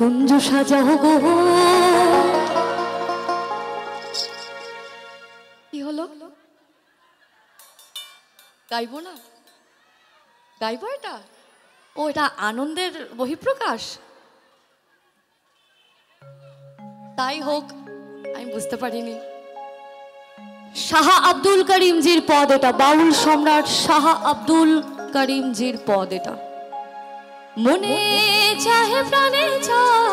কুঞ্জ সাজাও গো। কি হলো, গাইবো না? গাইবো এটা? ও এটা আনন্দের বহিঃপ্রকাশ। তাই হোক, আমি বুঝতে পারিনি। শাহ আব্দুল করিমজির পদ এটা, বাউল সম্রাট শাহ আব্দুল করিমজির পদ এটা। মনে চাহে প্রাণে চায়,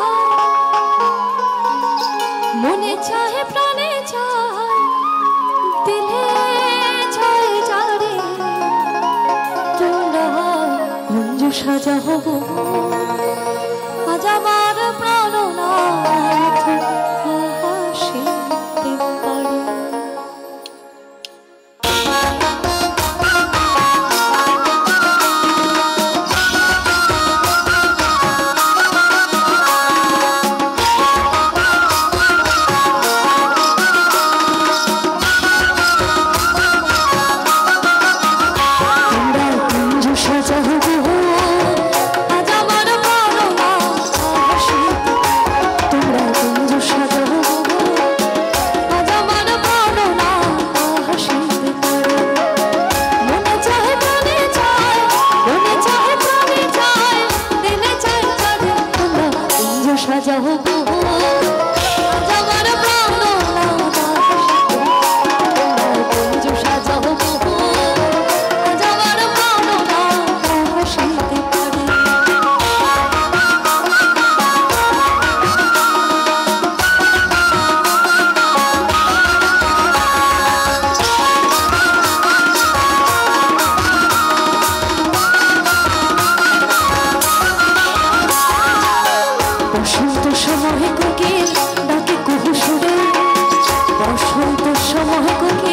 মনে চাহে প্রাণে চায়, দিলে চায় যারে তোমরা কুঞ্জ সাজাও গো। আজ আমার প্রাণনাথ হাসিতে পারে। বসন্ত সময় কোকিল ডাকে কুহু সুরে, বসন্ত সময় কোকিল